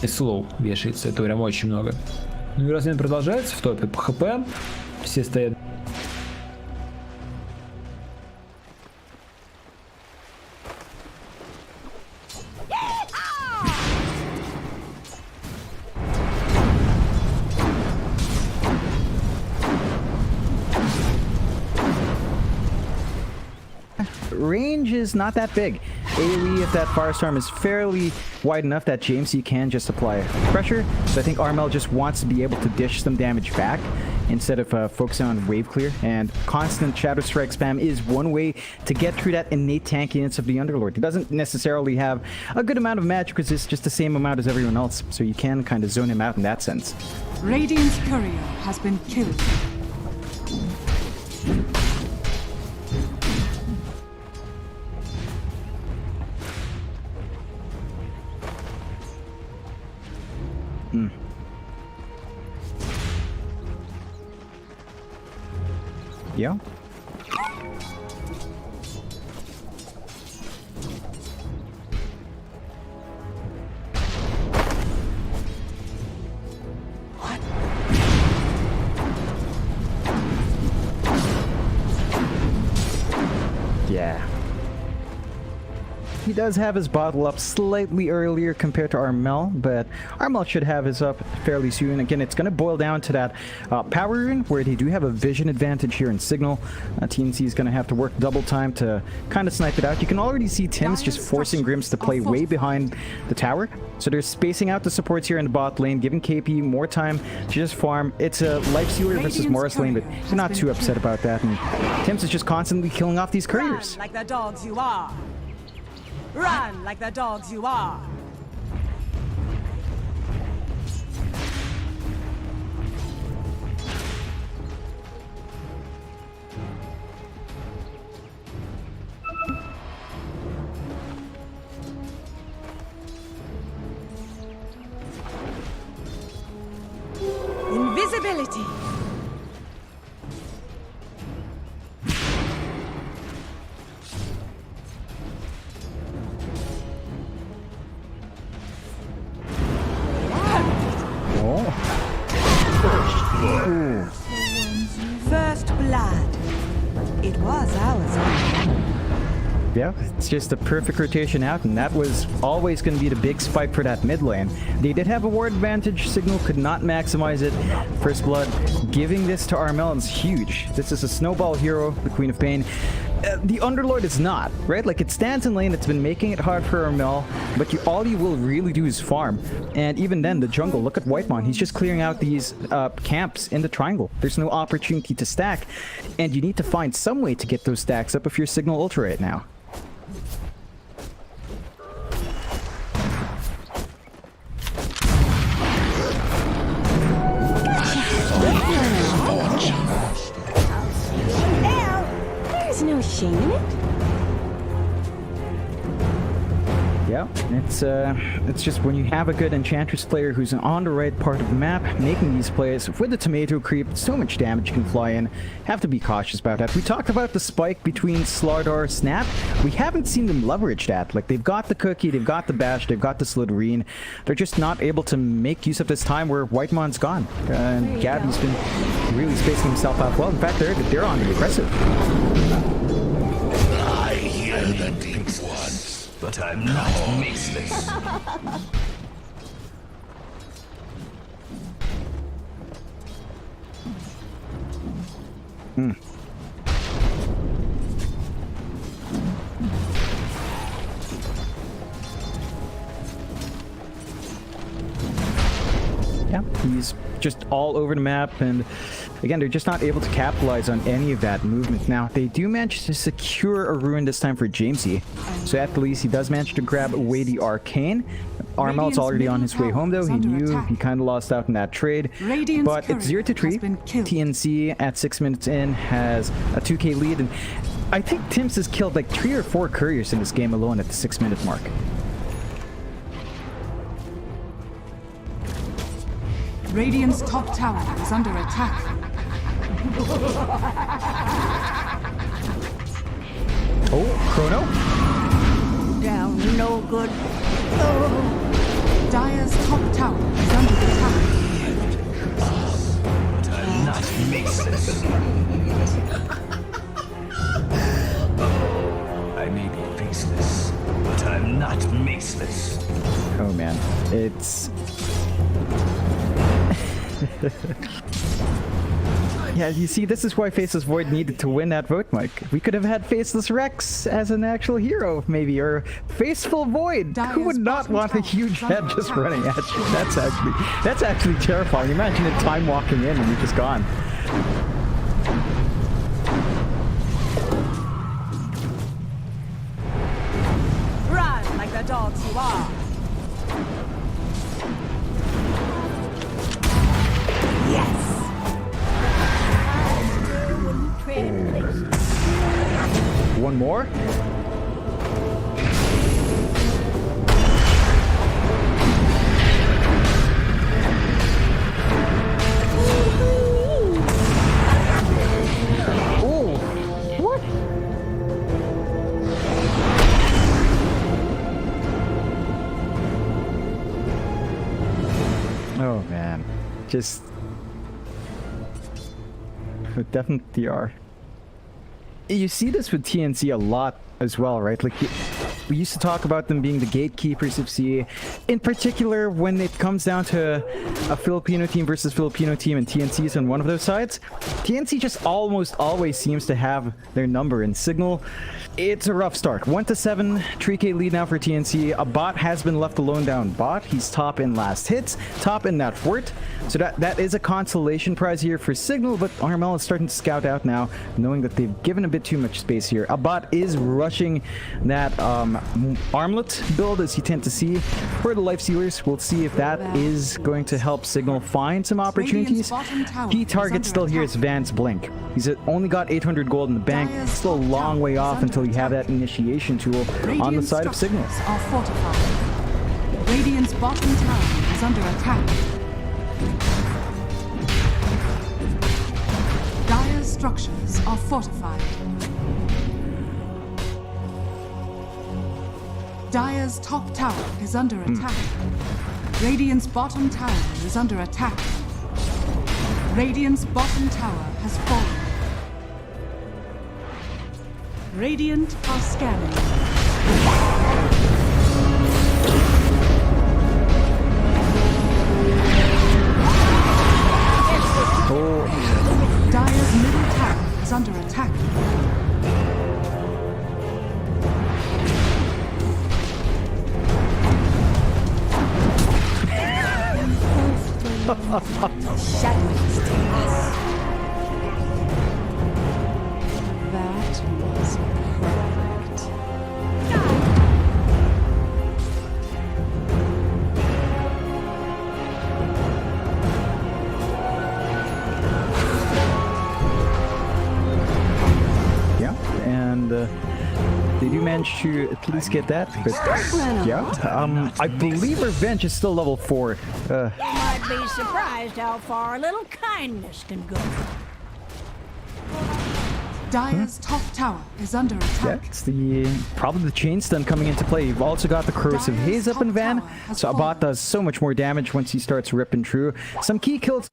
И слоу вешается, это прям очень много. Ну и размен продолжается в топе по хп. Все стоят. Range is not that big. AoE, if that Firestorm is fairly wide enough that JMC can just apply pressure. So I think Armel just wants to be able to dish some damage back instead of focusing on wave clear. And constant Shadow Strike spam is one way to get through that innate tankiness of the Underlord. He doesn't necessarily have a good amount of magic because it's just the same amount as everyone else. So you can kind of zone him out in that sense. Radiant's courier has been killed. Yeah. Yeah. He does have his bottle up slightly earlier compared to Armel, but Armel should have his up fairly soon. Again, it's going to boil down to that power rune, where they do have a vision advantage here in Cignal. TNC is going to have to work double time to kind of snipe it out. You can already see Tim's just forcing Grims to play way behind the tower. So they're spacing out the supports here in the bot lane, giving KP more time to just farm. It's a life stealer versus Morris lane, but he's not too upset about that. And Tim's is just constantly killing off these couriers. Run like the dogs you are. Run like the dogs you are. Invisibility. First blood. It was ours. Yeah, it's just a perfect rotation out, and that was always going to be the big spike for that mid lane. They did have a ward advantage. Cignal could not maximize it. First blood, giving this to Armel is huge. This is a snowball hero, the Queen of Pain. The Underlord is not, right? Like, it stands in lane, it's been making it hard for Armel, but all you will really do is farm. And even then, the jungle, look at Whitemon, he's just clearing out these camps in the triangle. There's no opportunity to stack, and you need to find some way to get those stacks up if you're Cignal Ultra right now. There's no shame in it. Yeah, it's just when you have a good Enchantress player who's on the right part of the map, making these plays with the tomato creep, so much damage can fly in. Have to be cautious about that. We talked about the spike between Slardar, Snap. We haven't seen them leverage that. Like, they've got the cookie, they've got the bash, they've got the Slytherin. They're just not able to make use of this time where Whitemon's gone. And Gabby's been really spacing himself out well. In fact, they're on the aggressive. I hear the deep ones, but I'm not maceless. Yeah, he's just all over the map, and again, they're just not able to capitalize on any of that movement. Now, they do manage to secure a ruin this time for Jamesy, so at the least, he does manage to grab away the Arcane. Armel's already on his way home, though. He knew he kind of lost out in that trade, but it's 0-3. TNC at 6 minutes in has a 2k lead, and I think Tim's has killed like 3 or 4 couriers in this game alone at the 6-minute mark. Radiant's top tower is under attack. Oh, Chrono. Down, no good. Oh. Dire's top tower is under attack. But I'm not faceless. I may be faceless, but I'm not maceless. Oh man, it's... Yeah, you see, this is why Faceless Void needed to win that vote, Mike. We could have had Faceless Rex as an actual hero, maybe, or Faceful Void. Who would not want a huge head just running at you? That's actually terrifying. Imagine it time walking in and you're just gone. Run like the dogs you are. One more? Oh, what? Oh man, just definitely are. You see this with TNC a lot as well, right? Like, we used to talk about them being the gatekeepers of CA. In particular, when it comes down to a Filipino team versus Filipino team and TNC's on one of those sides, TNC just almost always seems to have their number. In Cignal, it's a rough start. 1-7, 3K lead now for TNC. A bot has been left alone down bot. He's top in last hits, top in that fort. So that is a consolation prize here for Cignal, but RML is starting to scout out now, knowing that they've given a bit too much space here. A bot is rushing that armlet build, as you tend to see for the life stealers. We'll see if that is going to help Cignal find some opportunities. Key target still here is Van's Blink. He's only got 800 gold in the bank. Still a long way off until you have that initiation tool on the side of Cignal. Are fortified. Radiant's bottom tower is under attack. Dire's structures are fortified. Dire's top tower is under attack. Radiant's bottom tower is under attack. Radiant's bottom tower has fallen. Radiant are scanning. Dire's middle tower is under attack. Shadows take us. That was perfect. Yeah, and they do manage to at least get that, but yeah, I believe Revenge is still level 4. Might be surprised how far a little kindness can go. Dire's top tower is under Yeah, attack. it's probably the chain stun coming into play. You've also got the corrosive haze up in Van, so a bot does so much more damage once he starts ripping through. Some key kills.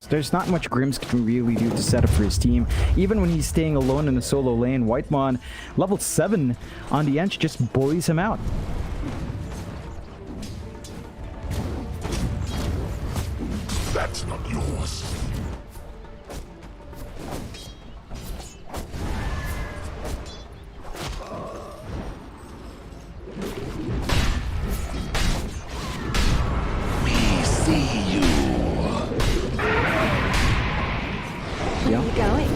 There's not much Grims can really do to set up for his team. Even when he's staying alone in the solo lane, Whitemon, level 7 on the edge, just bullies him out. That's not yours. We see you. Where are you going?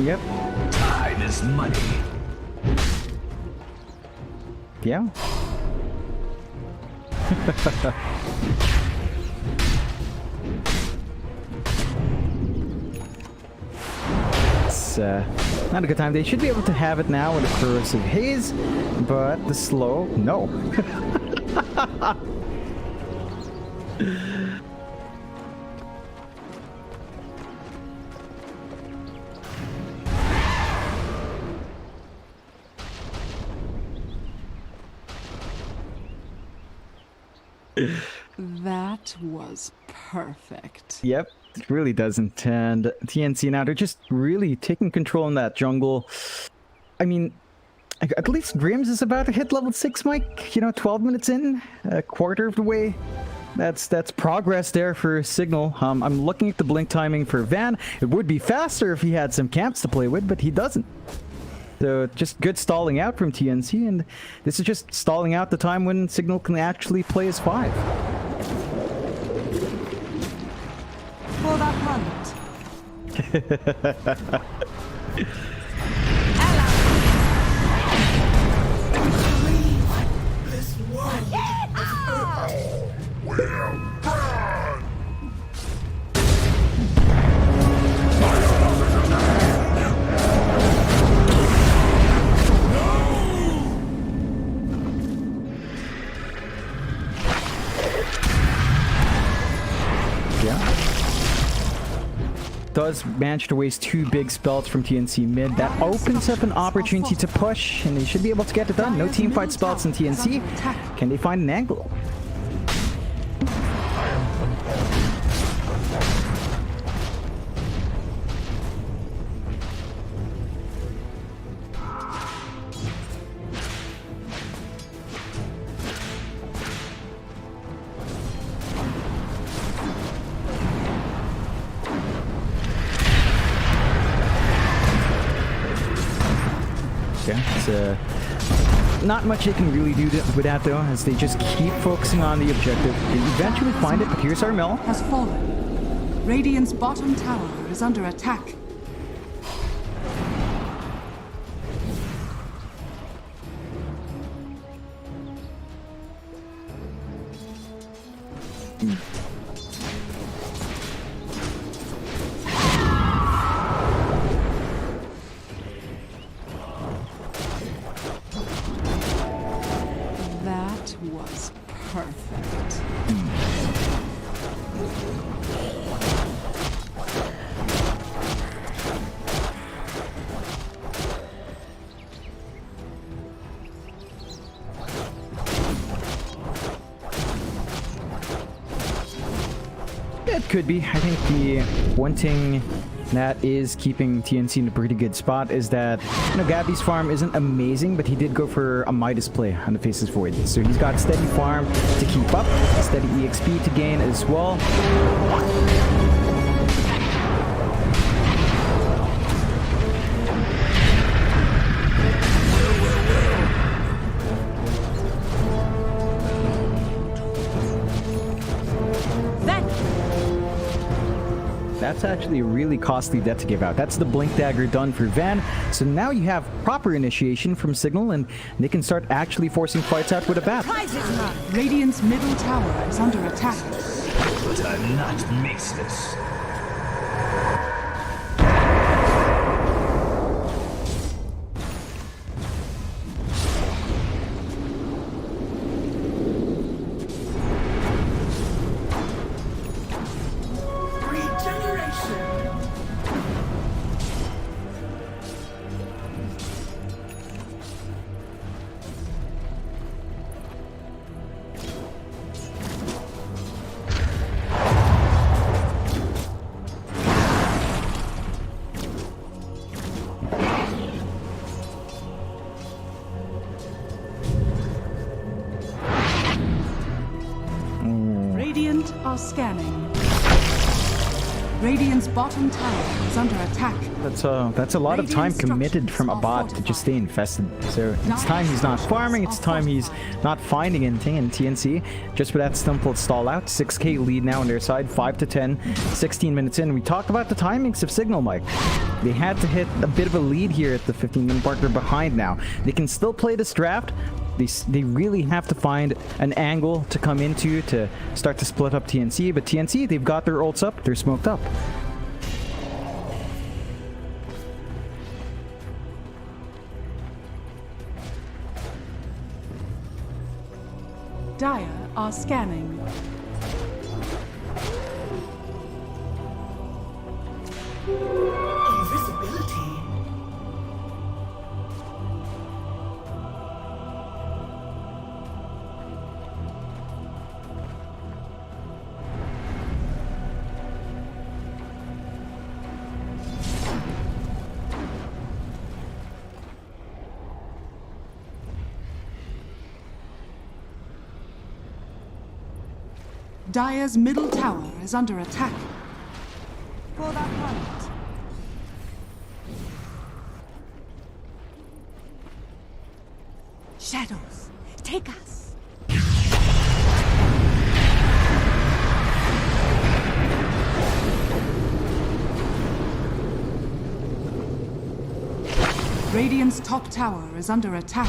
Yep. Time is money. Yeah. It's Not a good time. They should be able to have it now with a corrosive haze, but the slow, no. That was perfect. Yep, it really doesn't. And TNC now, they're just really taking control in that jungle. I mean, at least Grims is about to hit level 6, Mike. You know, 12 minutes in, a quarter of the way. That's progress there for Cignal. I'm looking at the blink timing for Van. It would be faster if he had some camps to play with, but he doesn't. So just good stalling out from TNC, and this is just stalling out the time when Cignal can actually play as 5. For that hunt. Does manage to waste 2 big spells from TNC mid. That opens up an opportunity to push, and they should be able to get it done. No teamfight spells in TNC. Can they find an angle? Not much they can really do with that though, as they just keep focusing on the objective. They eventually find it, but here's our mill. Has fallen. Radiant's bottom tower is under attack. Was perfect. It could be. I think the one thing that is keeping TNC in a pretty good spot is that, you know, Gabby's farm isn't amazing, but he did go for a Midas play on the Faceless Void. So he's got steady farm to keep up, steady EXP to gain as well. That's actually a really costly debt to give out. That's the Blink Dagger done for Van. So now you have proper initiation from Cignal, and they can start actually forcing fights out with a bat. Radiant's middle tower is under attack. But I'm not maceless. Radiant are scanning. Radiant's bottom tower is under attack. That's a lot of time committed from a bot to just stay infested. So it's time he's not farming, it's time he's not finding anything in TNC. Just for that simple stall out. 6k lead now on their side, 5 to 10, 16 minutes in. We talked about the timings of Cignal, Mike. They had to hit a bit of a lead here at the 15-minute mark. They're behind now. They can still play this draft. They really have to find an angle to come into to start to split up TNC, but TNC, they've got their ults up, they're smoked up. are scanning. Invisibility. Dire's middle tower is under attack. For that hunt. Shadows, take us. Radiant's top tower is under attack.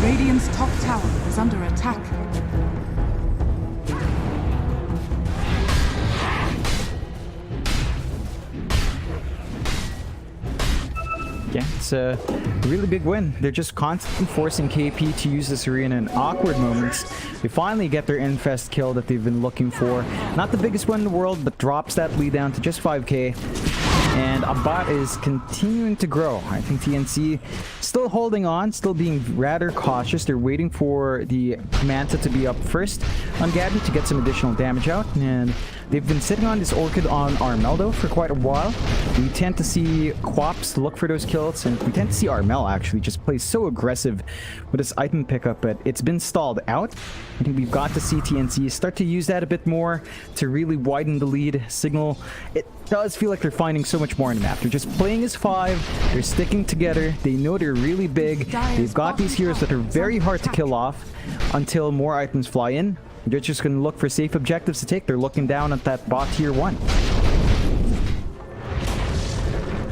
Radiant's top tower is under attack. Yeah, it's a really big win. They're just constantly forcing KP to use this arena in awkward moments. They finally get their infest kill that they've been looking for. Not the biggest one in the world, but drops that lead down to just 5k. And Abbat is continuing to grow. I think TNC still holding on, still being rather cautious. They're waiting for the Manta to be up first on Gabby to get some additional damage out. And they've been sitting on this Orchid on Armeldo for quite a while. We tend to see Quaps look for those kills, and we tend to see Armel actually just play so aggressive with his item pickup, but it's been stalled out. I think we've got to see TNC start to use that a bit more to really widen the lead. Cignal, it does feel like they're finding so much more in the map. They're just playing as 5, they're sticking together, they know they're really big, they've got these heroes that are very hard to kill off until more items fly in. They're just going to look for safe objectives to take. They're looking down at that bot tier 1.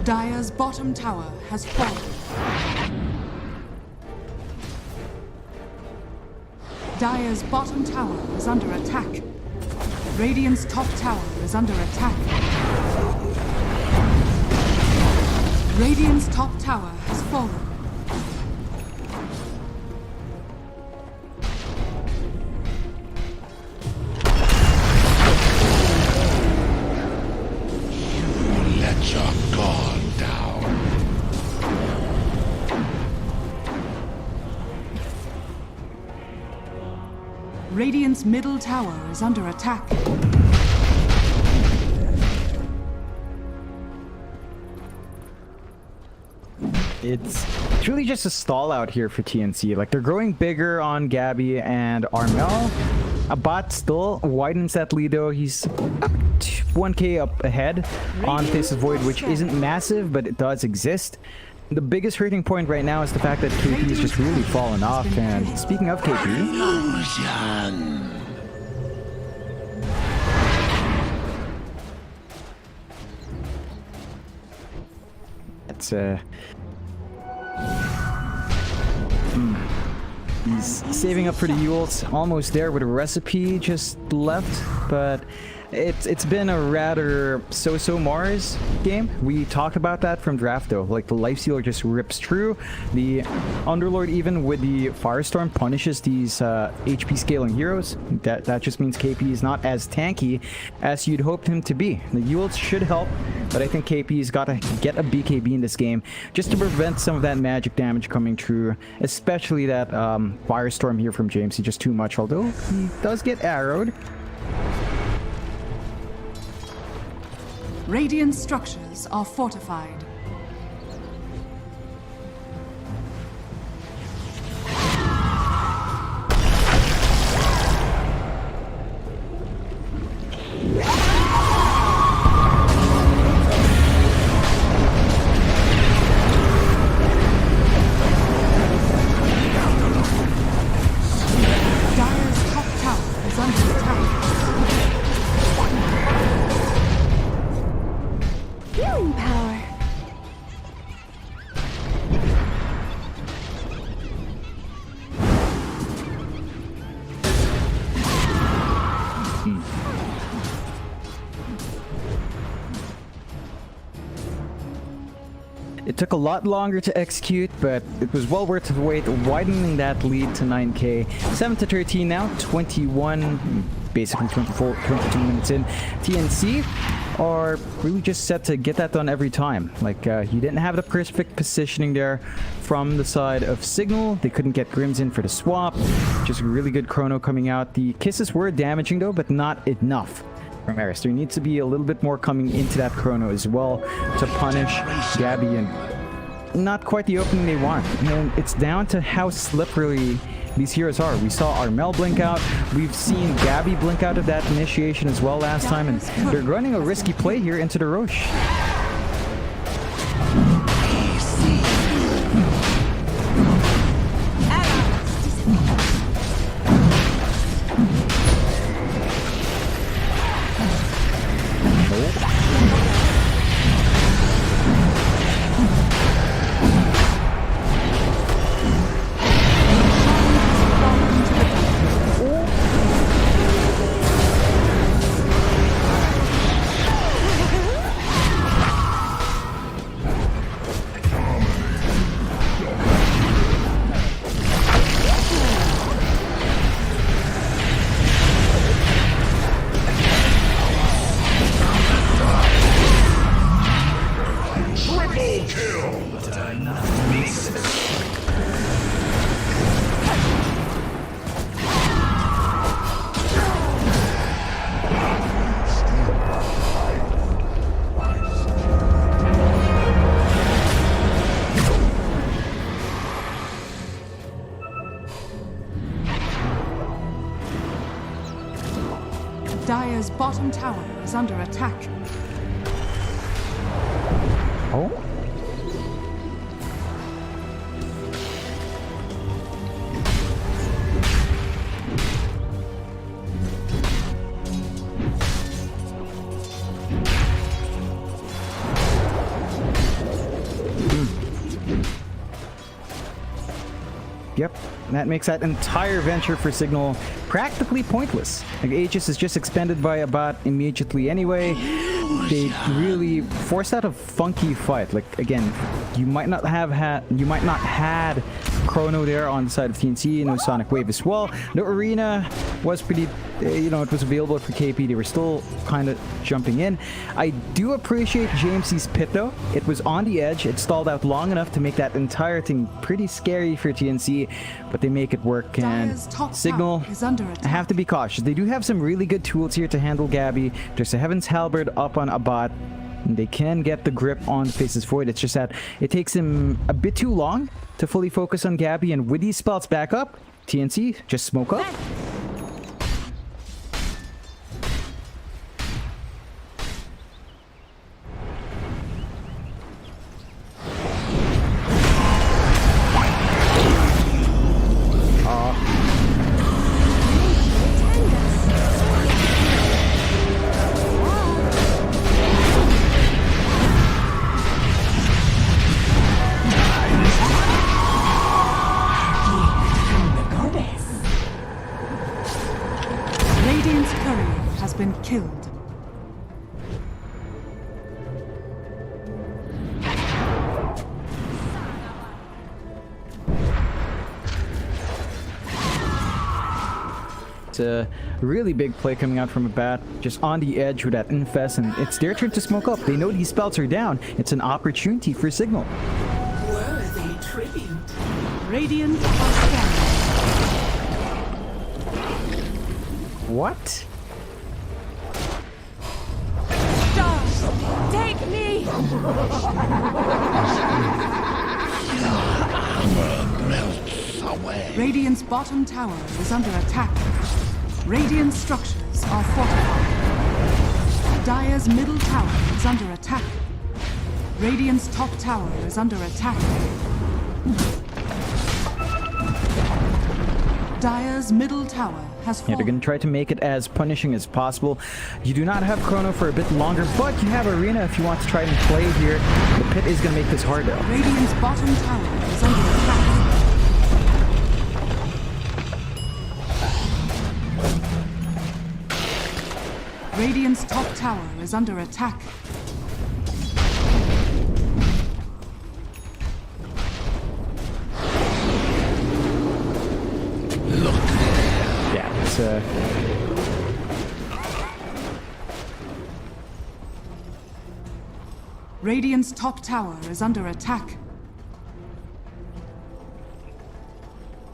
Dire's bottom tower has fallen. Dire's bottom tower is under attack. Radiant's top tower is under attack. Radiant's top tower has fallen. Let your guard down. Radiant's middle tower is under attack. It's really just a stall out here for TNC. Like, they're growing bigger on Gabby and Armel. Abbat still widens that lead though. He's 1k up ahead on Face of Void, which isn't massive, but it does exist. The biggest hurting point right now is the fact that KP is just really fallen off. And speaking of KP, Illusion. it's he's saving up for the Yules, almost there with a recipe just left, but it's been a rather so-so Mars game. We talked about that from draft though. Like, the Lifestealer just rips through. The Underlord, even with the Firestorm, punishes these HP scaling heroes. That just means KP is not as tanky as you'd hoped him to be. The Yules should help, but I think KP's got to get a BKB in this game just to prevent some of that magic damage coming through, especially that Firestorm here from James. He's just too much, although he does get arrowed. Radiant structures are fortified. Dire's top tower is under attack. Healing power. It took a lot longer to execute, but it was well worth the wait, widening that lead to 9k. 7-13 now, 21, basically 22 minutes in. TNC are really just set to get that done every time. Like, you didn't have the perfect positioning there from the side of Cignal. They couldn't get Grims in for the swap. Just a really good chrono coming out. The kisses were damaging though, but not enough from Eris. There needs to be a little bit more coming into that chrono as well to punish Gabby, and not quite the opening they want. And it's down to how slippery these heroes are. We saw Armel blink out. We've seen Gabby blink out of that initiation as well last time, and they're running a risky play here into the Roche. Dire's bottom tower is under attack. Oh? Yep, that makes that entire venture for Cignal practically pointless. Like, Aegis is just expended by a bot immediately anyway. They really forced out a funky fight. Like, again, you might not had Chrono there on the side of TNC, no Sonic Wave as well. The arena was pretty, it was available for KP. They were still kind of jumping in. I do appreciate JMC's pit though. It was on the edge. It stalled out long enough to make that entire thing pretty scary for TNC, but they make it work. And Cignal, I have to be cautious. They do have some really good tools here to handle Gabby. There's a Heaven's Halberd up on Abbat. They can get the grip on Faceless Void. It's just that it takes him a bit too long to fully focus on Gabby, and with these spells back up, TNC just smoke up. Radiant's courier has been killed. It's a really big play coming out from Abbat, just on the edge with that Infest, and it's their turn to smoke up. They know these spells are down. It's an opportunity for Cignal. Worthy tribute. Radiant are scanning. What? Stop! Take me! Melts away. Radiant's bottom tower is under attack. Radiant structures are fortified. Dire's middle tower is under attack. Radiant's top tower is under attack. Dire's middle tower has Yeah, fallen. they're gonna try to make it as punishing as possible. You do not have Chrono for a bit longer, but you have Arena if you want to try and play here. The pit is gonna make this hard though. Radiant's bottom tower is under attack. Radiant's top tower is under attack. Radiant's top tower is under attack.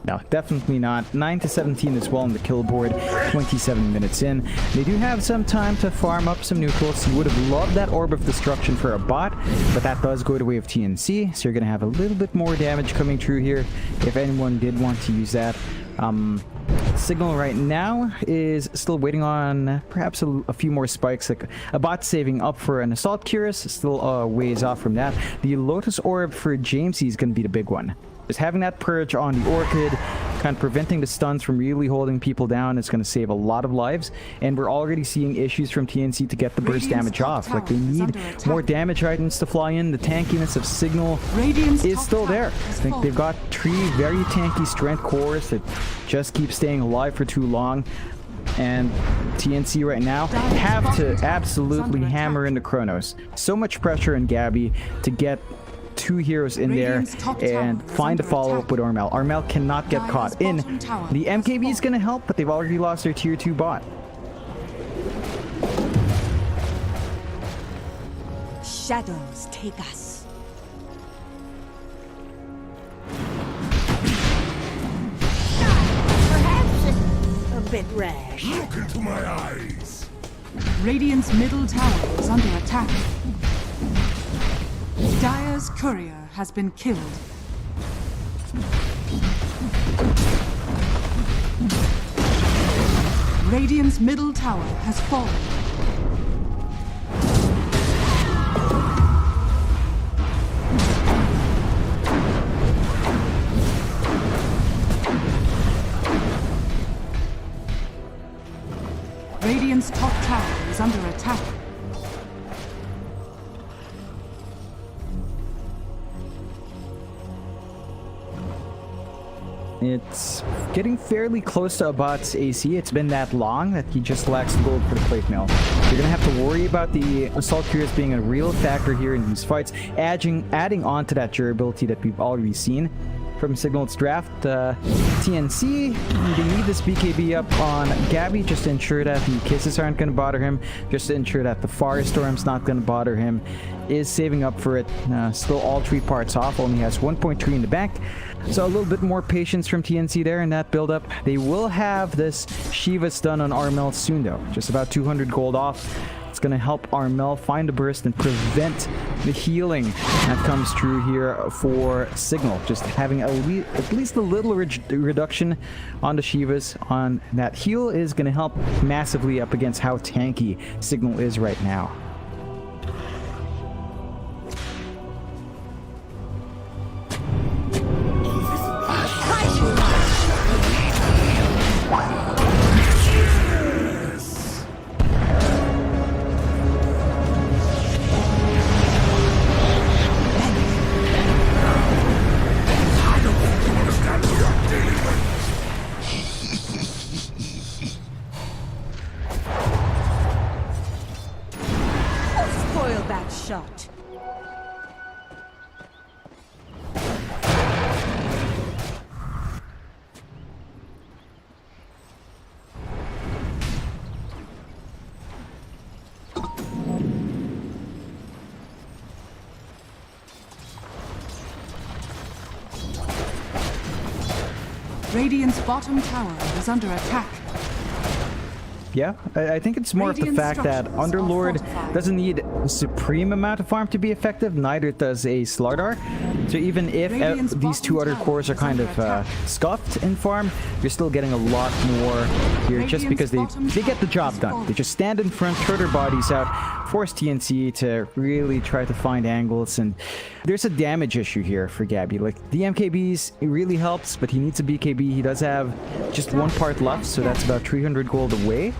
No, definitely not. 9 to 17 as well on the kill board, 27 minutes in. They do have some time to farm up some neutrals. You would have loved that Orb of Destruction for a bot, but that does go the way of TNC, so you're going to have a little bit more damage coming through here if anyone did want to use that. Cignal right now is still waiting on perhaps a few more spikes, like a bot saving up for an Assault Cuirass, still ways off from that. The Lotus Orb for Jamesy is going to be the big one. Just having that purge on the Orchid, kind of preventing the stuns from really holding people down, is going to save a lot of lives. And we're already seeing issues from TNC to get the burst damage off. Like, they need more damage items to fly in. The tankiness of Cignal is still there. I think they've got 3 very tanky strength cores that just keep staying alive for too long. And TNC right now have to absolutely hammer into Chronos. So much pressure on Gabby to get 2 heroes in there and find a follow-up with Armel. Armel cannot get caught in. The MKB is going to help, but they've already lost their tier 2 bot. Shadows take us. Perhaps a bit rash. Look into my eyes. Radiant's middle tower is under attack. Dire's courier has been killed. Radiant's middle tower has fallen. Radiant's top tower is under attack. It's getting fairly close to a bot's AC. It's been that long that he just lacks the gold for the plate mill. You're going to have to worry about the Assault Cuirass being a real factor here in these fights, adding on to that durability that we've already seen from Cignal's draft. TNC, they need this BKB up on Gabby just to ensure that the kisses aren't going to bother him, just to ensure that the Firestorm's not going to bother him. Is saving up for it. Still all 3 parts off, only has 1.3 in the bank. So a little bit more patience from TNC there in that build-up. They will have this Shiva stun on Armel soon though. Just about 200 gold off. It's going to help Armel find a burst and prevent the healing that comes through here for Cignal. Just having at least a little reduction on the Shivas on that heal is going to help massively up against how tanky Cignal is right now. Spoil that shot. Radiant's bottom tower is under attack. Yeah, I think it's more of the fact that Underlord doesn't need a supreme amount of farm to be effective, neither does a Slardar. So even if these 2 other cores are kind of scuffed in farm, you're still getting a lot more here just because they get the job done. They just stand in front, throw their bodies out, force TNC to really try to find angles, and there's a damage issue here for Gabby. Like, the MKBs, it really helps, but he needs a BKB. He does have just 1 part left, so that's about 300 gold away.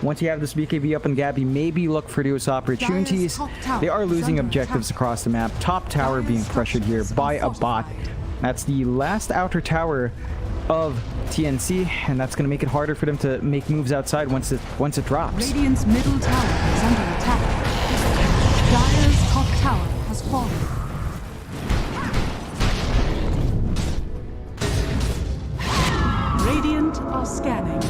Once you have this BKB up on Gabby, maybe look for those opportunities. They are losing objectives across the map. Top tower being pressured here by a bot. That's the last outer tower of TNC, and that's going to make it harder for them to make moves outside once it drops. Radiant's middle tower is under attack. Dire's top tower has fallen. Radiant are scanning.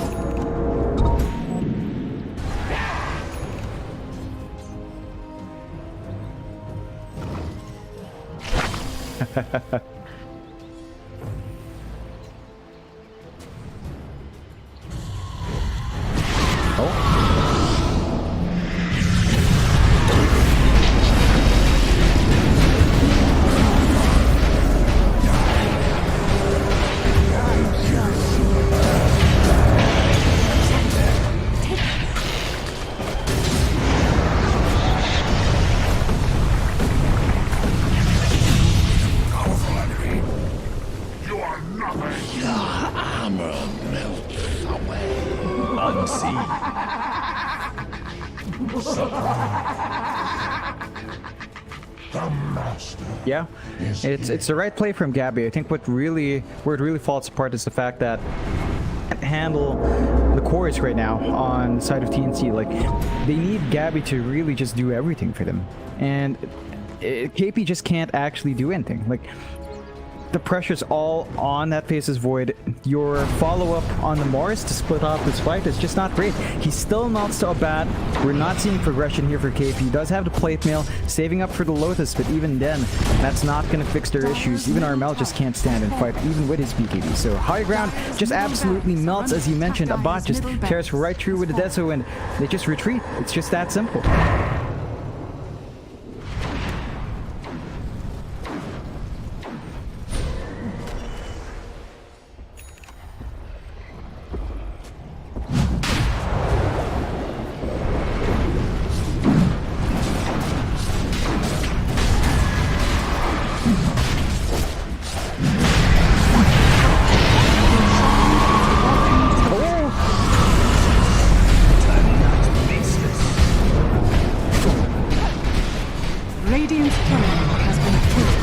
Unseen. Yeah, it's the right play from Gabby. I think where it really falls apart is the fact that can't handle the cores right now on the side of TNC. Like, they need Gabby to really just do everything for them, and KP just can't actually do anything. Like, the pressure's all on that Faceless Void. Your follow-up on the Mars to split off this fight is just not great. He's still not so bad. We're not seeing progression here for KP. He does have the plate mail, saving up for the Lotus, but even then, that's not going to fix their issues. Even Armel just can't stand and fight, even with his BKB. So high ground just absolutely melts, as you mentioned. Abbat just tears right through with the Deso, and they just retreat. It's just that simple. Radiant's turret has been killed.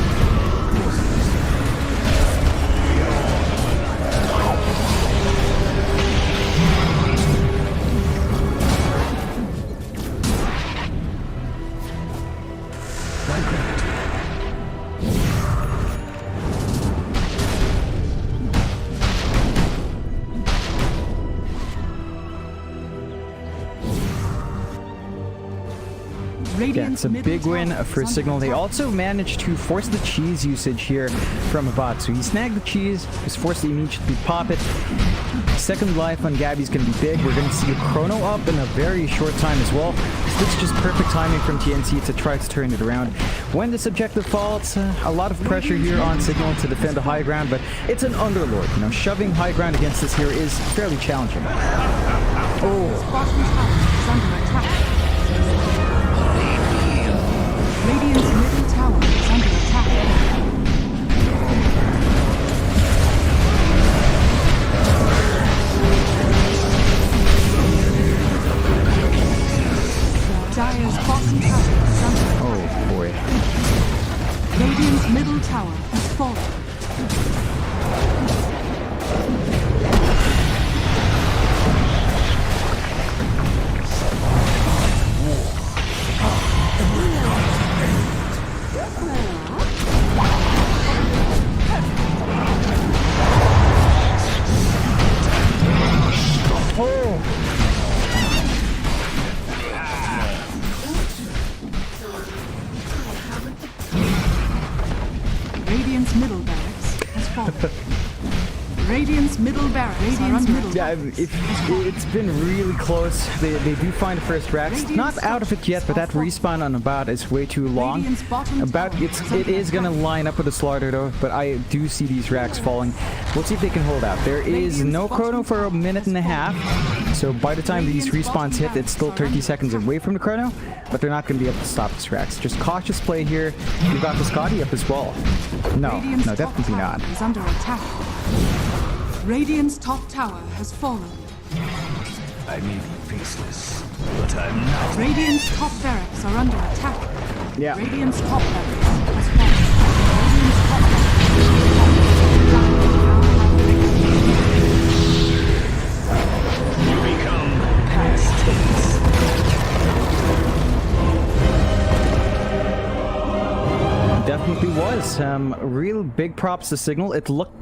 Yeah, it's a big win for Cignal. They also managed to force the cheese usage here from Abbat. So he snagged the cheese, was forced to immediately pop it. Second life on Gabby's going to be big. We're going to see a chrono up in a very short time as well. So this is just perfect timing from TNC to try to turn it around. When this objective falls, a lot of pressure here on Cignal to defend the high ground, but it's an Underlord. You know, shoving high ground against this here is fairly challenging. Bottom tower is under attack. Radiant's middle tower is under attack. Dire's bottom tower is under attack. Oh boy. Radiant's middle tower has fallen. Radiant's middle barracks has fallen. Radiant's middle barracks are under attack. Yeah, it's been really close. They do find the first Rax. Not out of it yet, but that respawn on Abbat is way too long. It is gonna line up with the Slaughter though, but I do see these Rax falling. We'll see if they can hold out. There is no chrono for a minute and a half, so by the time these respawns hit, it's still 30 seconds away from the chrono, but they're not gonna be able to stop this Rax. Just cautious play here. You've got the Scotty up as well. No, definitely not. Is under attack. Radiant's top tower has fallen. I may be faceless, but I'm not. Radiant's top barracks are under attack. Yeah. Radiant's top barracks has fallen. Radiant's top barracks You become past tense. Definitely was. Real big props to Cignal. It looked